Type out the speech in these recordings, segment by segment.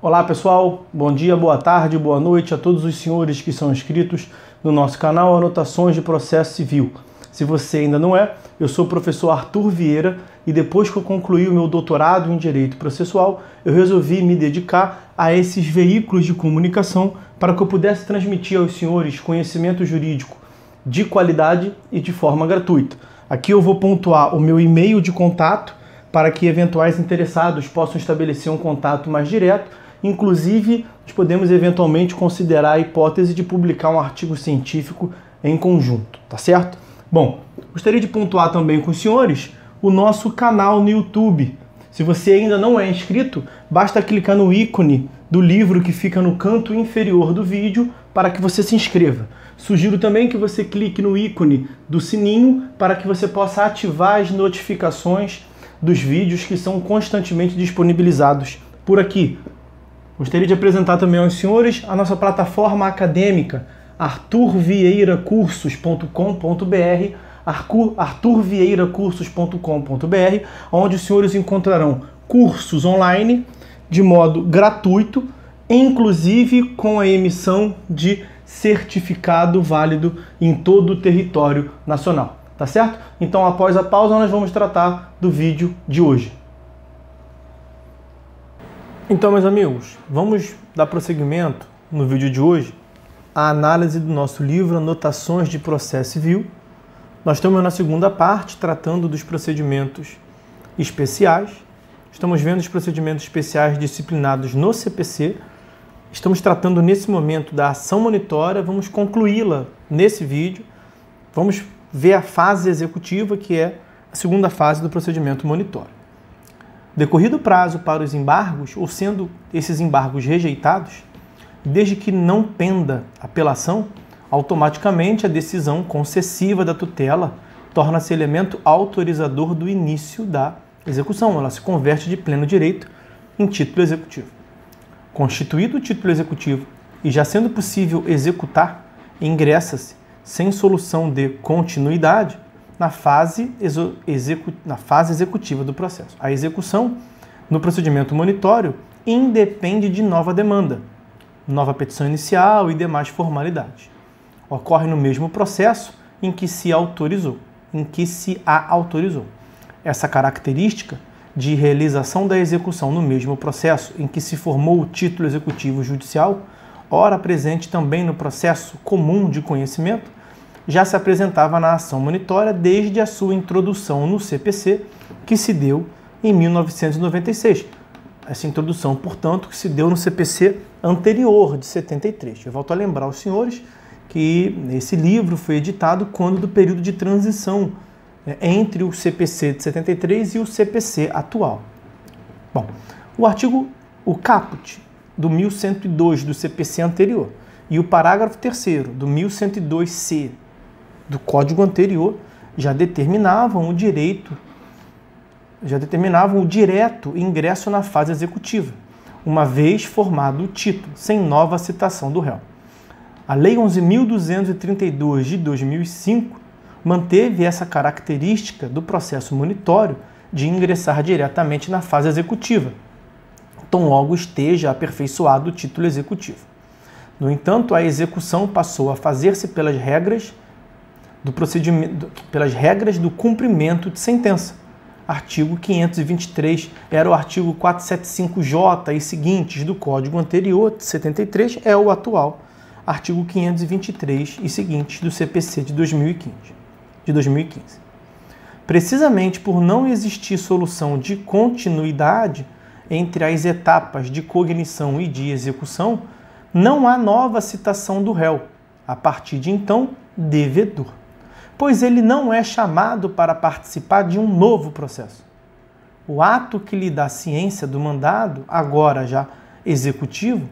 Olá pessoal, bom dia, boa tarde, boa noite a todos os senhores que são inscritos no nosso canal Anotações de Processo Civil. Se você ainda não é, eu sou o professor Arthur Vieira e depois que eu concluí o meu doutorado em Direito Processual, eu resolvi me dedicar a esses veículos de comunicação para que eu pudesse transmitir aos senhores conhecimento jurídico de qualidade e de forma gratuita. Aqui eu vou pontuar o meu e-mail de contato para que eventuais interessados possam estabelecer um contato mais direto. Inclusive, nós podemos eventualmente considerar a hipótese de publicar um artigo científico em conjunto, tá certo? Bom, gostaria de pontuar também com os senhores o nosso canal no YouTube. Se você ainda não é inscrito, basta clicar no ícone do livro que fica no canto inferior do vídeo para que você se inscreva. Sugiro também que você clique no ícone do sininho para que você possa ativar as notificações dos vídeos que são constantemente disponibilizados por aqui. Gostaria de apresentar também aos senhores a nossa plataforma acadêmica arturvieiracursos.com.br, arturvieiracursos.com.br, onde os senhores encontrarão cursos online de modo gratuito, inclusive com a emissão de certificado válido em todo o território nacional, tá certo? Então, após a pausa, nós vamos tratar do vídeo de hoje. Então, meus amigos, vamos dar prosseguimento no vídeo de hoje à análise do nosso livro Anotações de Processo Civil. Nós estamos na segunda parte, tratando dos procedimentos especiais. Estamos vendo os procedimentos especiais disciplinados no CPC. Estamos tratando nesse momento da ação monitória. Vamos concluí-la nesse vídeo. Vamos ver a fase executiva, que é a segunda fase do procedimento monitório. Decorrido o prazo para os embargos, ou sendo esses embargos rejeitados, desde que não penda apelação, automaticamente a decisão concessiva da tutela torna-se elemento autorizador do início da execução. Ela se converte de pleno direito em título executivo. Constituído o título executivo e já sendo possível executar, ingressa-se, sem solução de continuidade, na fase executiva do processo. A execução no procedimento monitório independe de nova demanda, nova petição inicial e demais formalidades. Ocorre no mesmo processo em que se a autorizou. Essa característica de realização da execução no mesmo processo em que se formou o título executivo judicial, ora presente também no processo comum de conhecimento, já se apresentava na ação monitória desde a sua introdução no CPC, que se deu em 1996. Essa introdução, portanto, que se deu no CPC anterior, de 73. Eu volto a lembrar aos senhores que esse livro foi editado quando do período de transição entre o CPC de 73 e o CPC atual. Bom, o caput do 1102 do CPC anterior e o parágrafo 3º do 1102-C do Código anterior já determinavam o direto ingresso na fase executiva, uma vez formado o título, sem nova citação do réu. A Lei 11.232 de 2005 manteve essa característica do processo monitório de ingressar diretamente na fase executiva, tão logo esteja aperfeiçoado o título executivo. No entanto, a execução passou a fazer-se pelas regras do cumprimento de sentença. Artigo 523 era o artigo 475J e seguintes do Código anterior, de 73, é o atual artigo 523 e seguintes do CPC de 2015. Precisamente por não existir solução de continuidade entre as etapas de cognição e de execução, não há nova citação do réu, a partir de então, devedor, pois ele não é chamado para participar de um novo processo. O ato que lhe dá ciência do mandado, agora já executivo,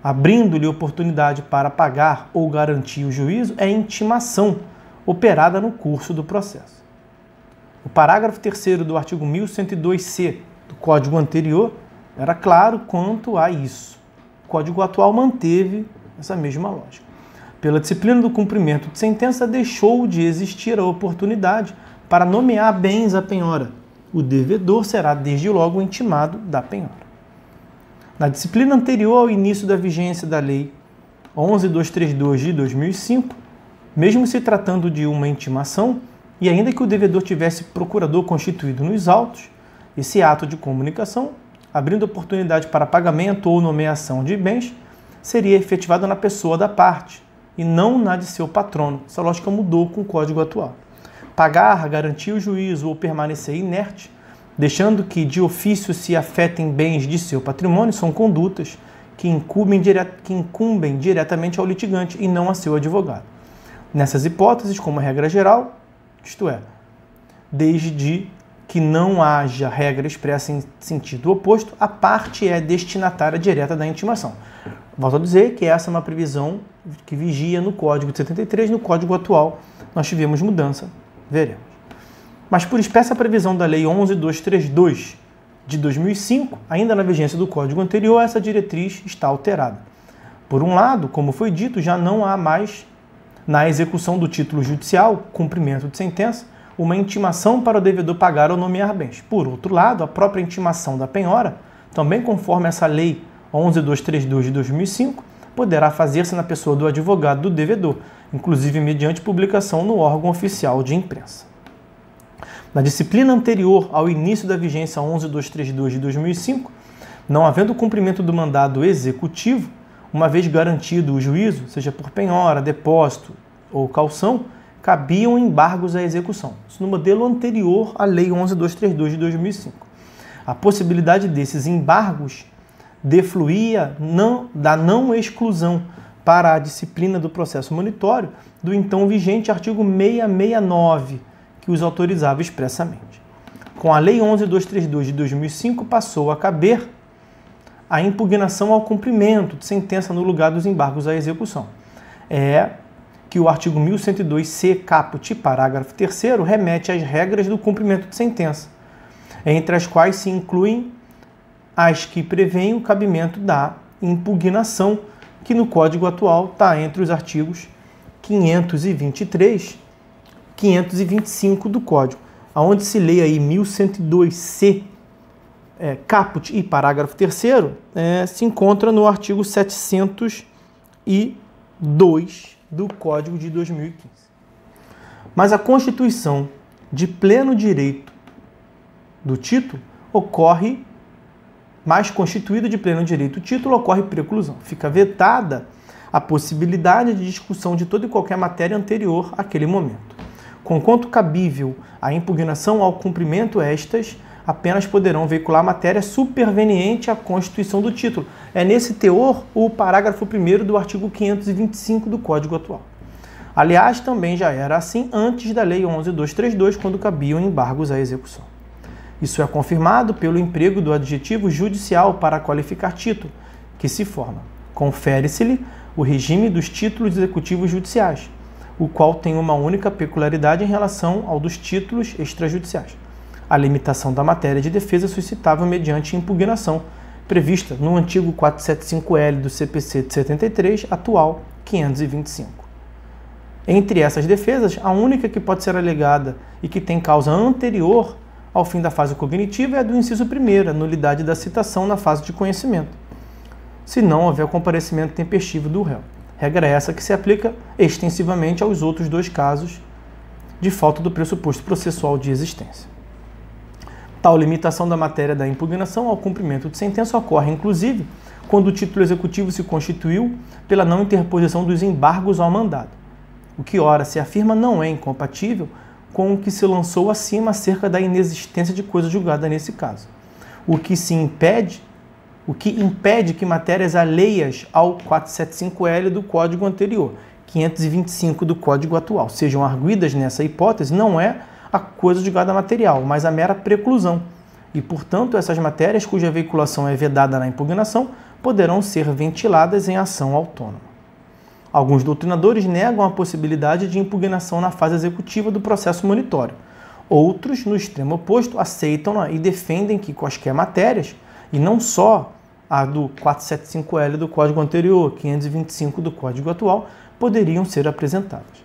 abrindo-lhe oportunidade para pagar ou garantir o juízo, é intimação operada no curso do processo. O parágrafo 3º do artigo 1102-C do Código anterior era claro quanto a isso. O Código atual manteve essa mesma lógica. Pela disciplina do cumprimento de sentença, deixou de existir a oportunidade para nomear bens à penhora. O devedor será desde logo intimado da penhora. Na disciplina anterior ao início da vigência da Lei 11.232 de 2005, mesmo se tratando de uma intimação, e ainda que o devedor tivesse procurador constituído nos autos, esse ato de comunicação, abrindo oportunidade para pagamento ou nomeação de bens, seria efetivado na pessoa da parte, e não na de seu patrono. Essa lógica mudou com o Código atual. Pagar, garantir o juízo ou permanecer inerte, deixando que de ofício se afetem bens de seu patrimônio, são condutas que incumbem diretamente ao litigante e não a seu advogado. Nessas hipóteses, como regra geral, isto é, desde que não haja regra expressa em sentido oposto, a parte é destinatária direta da intimação. Volto a dizer que essa é uma previsão que vigia no Código de 73, no Código atual nós tivemos mudança, veremos. Mas por espécie a previsão da Lei 11.232 de 2005, ainda na vigência do Código anterior, essa diretriz está alterada. Por um lado, como foi dito, já não há mais, na execução do título judicial, cumprimento de sentença, uma intimação para o devedor pagar ou nomear bens. Por outro lado, a própria intimação da penhora, também conforme essa Lei 11.232 de 2005, poderá fazer-se na pessoa do advogado do devedor, inclusive mediante publicação no órgão oficial de imprensa. Na disciplina anterior ao início da vigência 11.232 de 2005, não havendo cumprimento do mandado executivo, uma vez garantido o juízo, seja por penhora, depósito ou caução, cabiam embargos à execução. Isso no modelo anterior à Lei 11.232 de 2005. A possibilidade desses embargos defluía da não exclusão para a disciplina do processo monitório do então vigente artigo 669, que os autorizava expressamente. Com a Lei 11.232 de 2005, passou a caber a impugnação ao cumprimento de sentença no lugar dos embargos à execução. É que o artigo 1102-C, caput, parágrafo 3º, remete às regras do cumprimento de sentença, entre as quais se incluem as que prevêem o cabimento da impugnação, que no Código atual está entre os artigos 523 525 do Código, aonde se lê aí 1102-C, caput e parágrafo 3º, se encontra no artigo 702 do Código de 2015. Mas a constituição de pleno direito do título ocorre, mas constituído de pleno direito o título, ocorre preclusão. Fica vetada a possibilidade de discussão de toda e qualquer matéria anterior àquele momento. Conquanto cabível a impugnação ao cumprimento, estas apenas poderão veicular matéria superveniente à constituição do título. É nesse teor o parágrafo 1º do artigo 525 do Código atual. Aliás, também já era assim antes da Lei 11.232, quando cabiam embargos à execução. Isso é confirmado pelo emprego do adjetivo judicial para qualificar título, que se forma. Confere-se-lhe o regime dos títulos executivos judiciais, o qual tem uma única peculiaridade em relação ao dos títulos extrajudiciais. A limitação da matéria de defesa suscitável mediante impugnação, prevista no antigo 475L do CPC de 73, atual 525. Entre essas defesas, a única que pode ser alegada e que tem causa anterior ao fim da fase cognitiva é a do inciso 1º, a nulidade da citação na fase de conhecimento, se não houver comparecimento tempestivo do réu. Regra essa que se aplica extensivamente aos outros dois casos de falta do pressuposto processual de existência. Tal limitação da matéria da impugnação ao cumprimento de sentença ocorre, inclusive, quando o título executivo se constituiu pela não interposição dos embargos ao mandado, o que, ora, se afirma não é incompatível com o que se lançou acima acerca da inexistência de coisa julgada nesse caso. O que impede que matérias alheias ao 475L do Código anterior, 525 do Código atual, sejam arguidas nessa hipótese, não é a coisa julgada material, mas a mera preclusão. E, portanto, essas matérias cuja veiculação é vedada na impugnação poderão ser ventiladas em ação autônoma. Alguns doutrinadores negam a possibilidade de impugnação na fase executiva do processo monitório. Outros, no extremo oposto, aceitam-na e defendem que quaisquer matérias, e não só a do 475L do Código anterior, 525 do Código atual, poderiam ser apresentadas.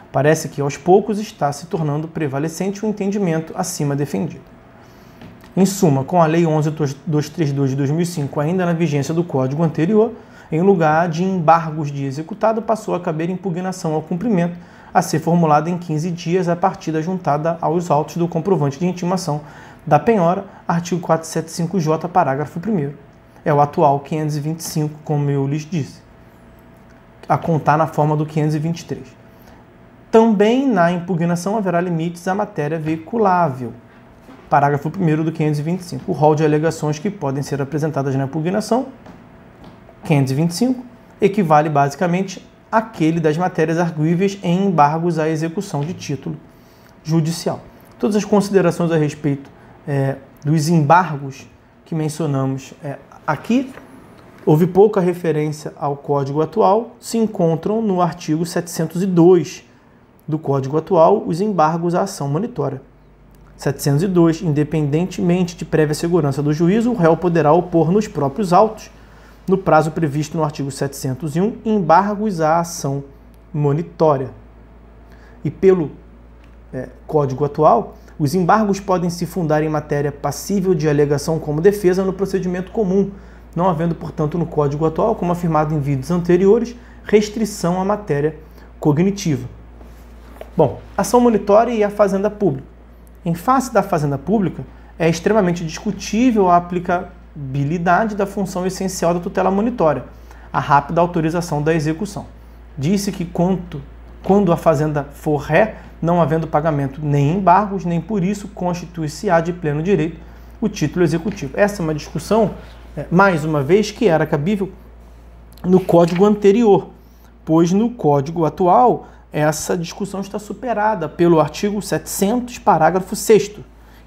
Parece que aos poucos está se tornando prevalecente o entendimento acima defendido. Em suma, com a Lei 11.232 de 2005 ainda na vigência do Código anterior, em lugar de embargos de executado, passou a caber impugnação ao cumprimento, a ser formulada em 15 dias a partir da juntada aos autos do comprovante de intimação da penhora, artigo 475J, parágrafo 1º. É o atual 525, como eu lhes disse, a contar na forma do 523. Também na impugnação haverá limites à matéria veiculável. Parágrafo 1º do 525. O rol de alegações que podem ser apresentadas na impugnação, 525, equivale basicamente àquele das matérias arguíveis em embargos à execução de título judicial. Todas as considerações a respeito dos embargos que mencionamos aqui, houve pouca referência ao Código atual, se encontram no artigo 702 do Código atual, os embargos à ação monitória. 702. Independentemente de prévia segurança do juízo, o réu poderá opor nos próprios autos, no prazo previsto no artigo 701, embargos à ação monitória. E pelo Código atual, os embargos podem se fundar em matéria passível de alegação como defesa no procedimento comum, não havendo, portanto, no Código atual, como afirmado em vídeos anteriores, restrição à matéria cognitiva. Bom, ação monitória e a fazenda pública. Em face da fazenda pública, é extremamente discutível a aplicabilidade da função essencial da tutela monitória, a rápida autorização da execução. Disse que quando a fazenda for ré, não havendo pagamento nem embargos, nem por isso constitui-se-á de pleno direito o título executivo. Essa é uma discussão, mais uma vez, que era cabível no Código anterior, pois no Código atual essa discussão está superada pelo artigo 700, parágrafo 6º,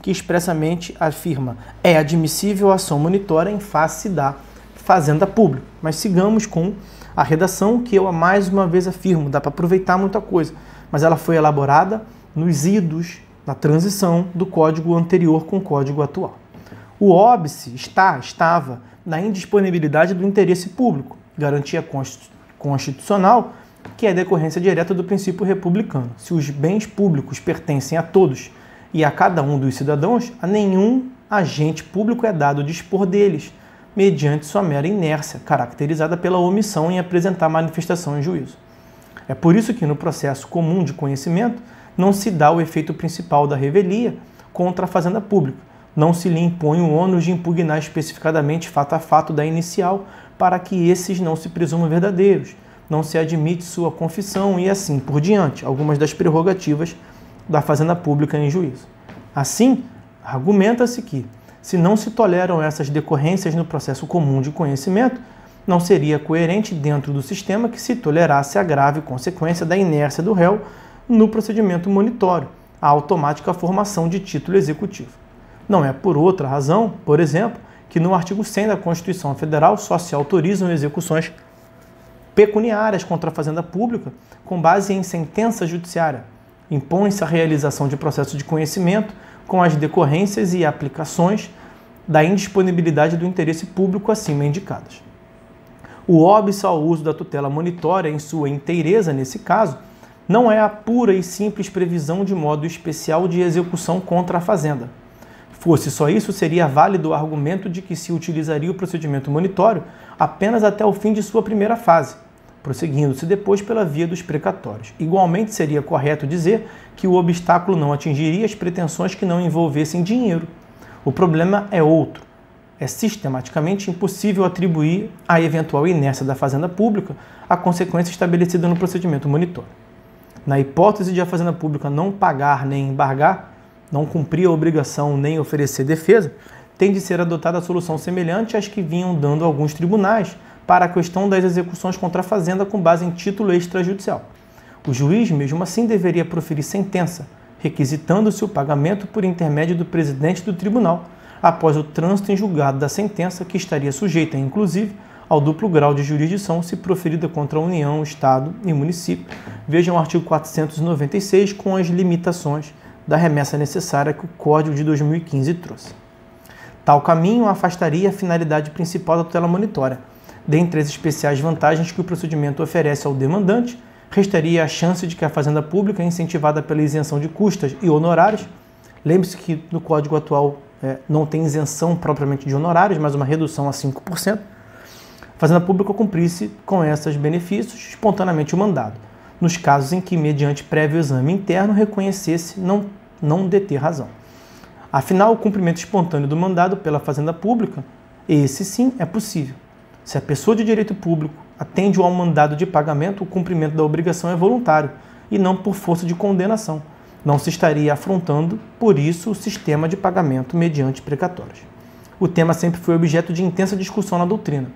que expressamente afirma: é admissível a ação monitória em face da fazenda pública. Mas sigamos com a redação, que eu mais uma vez afirmo, dá para aproveitar muita coisa, mas ela foi elaborada nos idos, na transição do Código anterior com o Código atual. O óbice estava na indisponibilidade do interesse público, garantia constitucional, que é decorrência direta do princípio republicano. Se os bens públicos pertencem a todos e a cada um dos cidadãos, a nenhum agente público é dado dispor deles, mediante sua mera inércia, caracterizada pela omissão em apresentar manifestação em juízo. É por isso que no processo comum de conhecimento não se dá o efeito principal da revelia contra a fazenda pública. Não se lhe impõe o ônus de impugnar especificadamente fato a fato da inicial, para que esses não se presumam verdadeiros. Não se admite sua confissão e assim por diante, algumas das prerrogativas da fazenda pública em juízo. Assim, argumenta-se que, se não se toleram essas decorrências no processo comum de conhecimento, não seria coerente dentro do sistema que se tolerasse a grave consequência da inércia do réu no procedimento monitório, a automática formação de título executivo. Não é por outra razão, por exemplo, que no artigo 100 da Constituição Federal só se autorizam execuções pecuniárias contra a fazenda pública com base em sentença judiciária. Impõe-se a realização de processo de conhecimento com as decorrências e aplicações da indisponibilidade do interesse público acima indicadas. O óbice ao uso da tutela monitória em sua inteireza, nesse caso, não é a pura e simples previsão de modo especial de execução contra a fazenda. Fosse só isso, seria válido o argumento de que se utilizaria o procedimento monitório apenas até o fim de sua primeira fase, prosseguindo-se depois pela via dos precatórios. Igualmente, seria correto dizer que o obstáculo não atingiria as pretensões que não envolvessem dinheiro. O problema é outro. É sistematicamente impossível atribuir à eventual inércia da fazenda pública a consequência estabelecida no procedimento monitório. Na hipótese de a fazenda pública não pagar nem embargar, não cumprir a obrigação nem oferecer defesa, tem de ser adotada a solução semelhante às que vinham dando alguns tribunais para a questão das execuções contra a fazenda com base em título extrajudicial. O juiz, mesmo assim, deveria proferir sentença, requisitando-se o pagamento por intermédio do presidente do tribunal, após o trânsito em julgado da sentença, que estaria sujeita, inclusive, ao duplo grau de jurisdição se proferida contra a União, Estado e município. Vejam o artigo 496 com as limitações da remessa necessária que o Código de 2015 trouxe. Tal caminho afastaria a finalidade principal da tutela monitória. Dentre as especiais vantagens que o procedimento oferece ao demandante, restaria a chance de que a fazenda pública, incentivada pela isenção de custas e honorários, lembre-se que no Código atual não tem isenção propriamente de honorários, mas uma redução a 5%, a Fazenda Pública cumprisse com esses benefícios espontaneamente o mandado, nos casos em que, mediante prévio exame interno, reconhecesse não deter razão. Afinal, o cumprimento espontâneo do mandado pela Fazenda Pública, esse sim é possível. Se a pessoa de direito público atende ao mandado de pagamento, o cumprimento da obrigação é voluntário e não por força de condenação. Não se estaria afrontando, por isso, o sistema de pagamento mediante precatórios. O tema sempre foi objeto de intensa discussão na doutrina.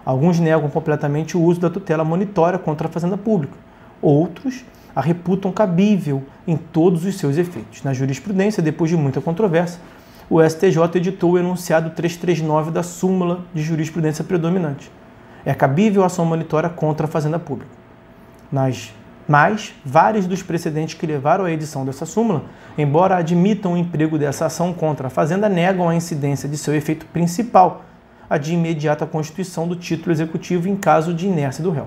Alguns negam completamente o uso da tutela monitória contra a Fazenda Pública. Outros a reputam cabível em todos os seus efeitos. Na jurisprudência, depois de muita controvérsia, o STJ editou o enunciado 339 da súmula de jurisprudência predominante. É cabível a ação monitória contra a Fazenda Pública. Mas vários dos precedentes que levaram à edição dessa súmula, embora admitam o emprego dessa ação contra a Fazenda, negam a incidência de seu efeito principal, a de imediata constituição do título executivo em caso de inércia do réu.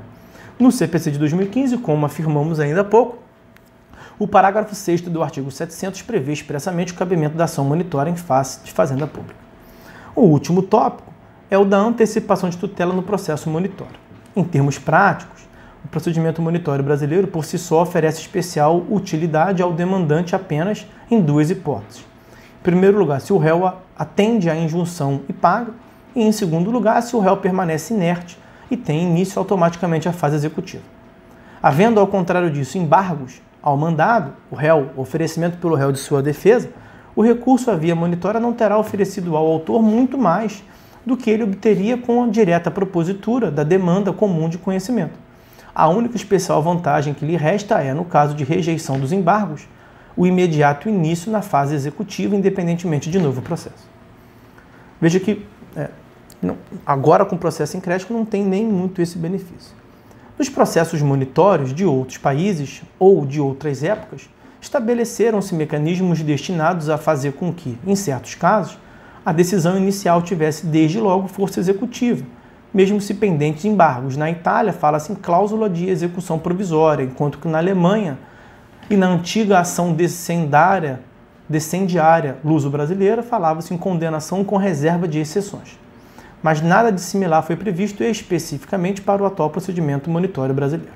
No CPC de 2015, como afirmamos ainda há pouco, o parágrafo 6º do artigo 700 prevê expressamente o cabimento da ação monitória em face de Fazenda Pública. O último tópico é o da antecipação de tutela no processo monitório. Em termos práticos, o procedimento monitório brasileiro, por si só, oferece especial utilidade ao demandante apenas em duas hipóteses. Em primeiro lugar, se o réu atende à injunção e paga, e em segundo lugar, se o réu permanece inerte e tem início automaticamente a fase executiva. Havendo, ao contrário disso, embargos ao mandado, o réu, oferecimento pelo réu de sua defesa, o recurso à via monitória não terá oferecido ao autor muito mais do que ele obteria com a direta propositura da demanda comum de conhecimento. A única especial vantagem que lhe resta é, no caso de rejeição dos embargos, o imediato início na fase executiva, independentemente de novo processo. Veja que, agora com o processo em crédito, não tem nem muito esse benefício. Nos processos monitórios de outros países ou de outras épocas, estabeleceram-se mecanismos destinados a fazer com que, em certos casos, a decisão inicial tivesse desde logo força executiva, mesmo se pendentes embargos. Na Itália, fala-se em cláusula de execução provisória, enquanto que na Alemanha e na antiga ação descendiária luso-brasileira, falava-se em condenação com reserva de exceções. Mas nada de similar foi previsto especificamente para o atual procedimento monitório brasileiro.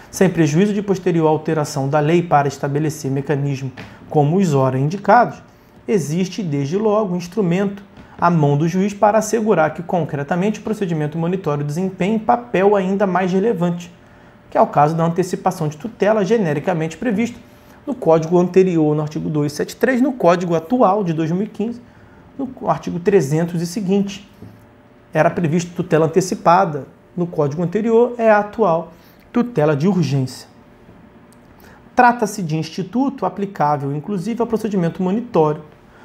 Sem prejuízo de posterior alteração da lei para estabelecer mecanismo como os ora indicados, existe desde logo um instrumento à mão do juiz para assegurar que concretamente o procedimento monitório desempenhe papel ainda mais relevante, que é o caso da antecipação de tutela genericamente previsto no Código anterior, no artigo 273, no Código atual de 2015, no artigo 300 e seguinte. Era previsto tutela antecipada, no Código anterior é a atual tutela de urgência. Trata-se de instituto aplicável, inclusive, ao procedimento monitório.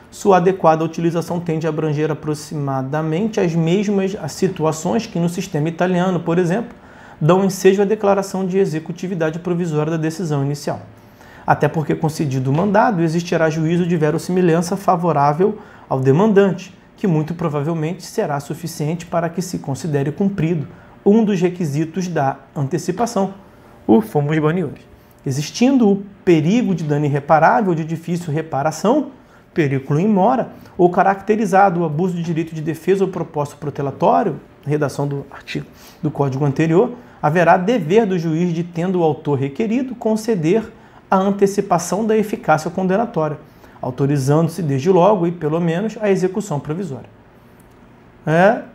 Sua adequada utilização tende a abranger aproximadamente as mesmas situações que no sistema italiano, por exemplo, dão ensejo à declaração de executividade provisória da decisão inicial. Até porque, concedido o mandado, existirá juízo de verossimilhança favorável ao demandante, que muito provavelmente será suficiente para que se considere cumprido um dos requisitos da antecipação, o fomos baniores. Existindo o perigo de dano irreparável, de difícil reparação, periculo in mora, ou caracterizado o abuso de direito de defesa ou propósito protelatório, redação do artigo do Código anterior, haverá dever do juiz de, tendo o autor requerido, conceder a antecipação da eficácia condenatória, autorizando-se desde logo e, pelo menos, a execução provisória.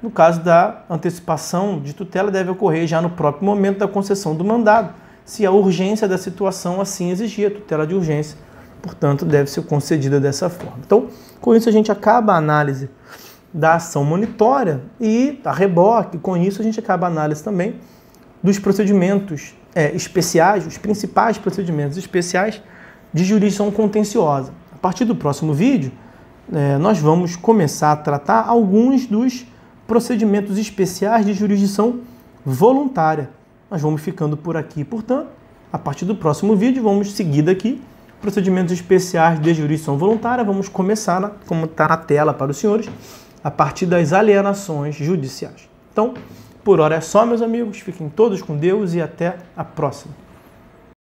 No caso da antecipação de tutela, deve ocorrer já no próprio momento da concessão do mandado, se a urgência da situação assim exigir, a tutela de urgência, portanto, deve ser concedida dessa forma. Então, com isso a gente acaba a análise da ação monitória e, a reboque, com isso a gente acaba a análise também dos procedimentos especiais, os principais procedimentos especiais de jurisdição contenciosa. A partir do próximo vídeo, nós vamos começar a tratar alguns dos procedimentos especiais de jurisdição voluntária. Nós vamos ficando por aqui, portanto, a partir do próximo vídeo, vamos seguir daqui procedimentos especiais de jurisdição voluntária. Vamos começar, como está na tela para os senhores, a partir das alienações judiciais. Então, por hora é só, meus amigos. Fiquem todos com Deus e até a próxima.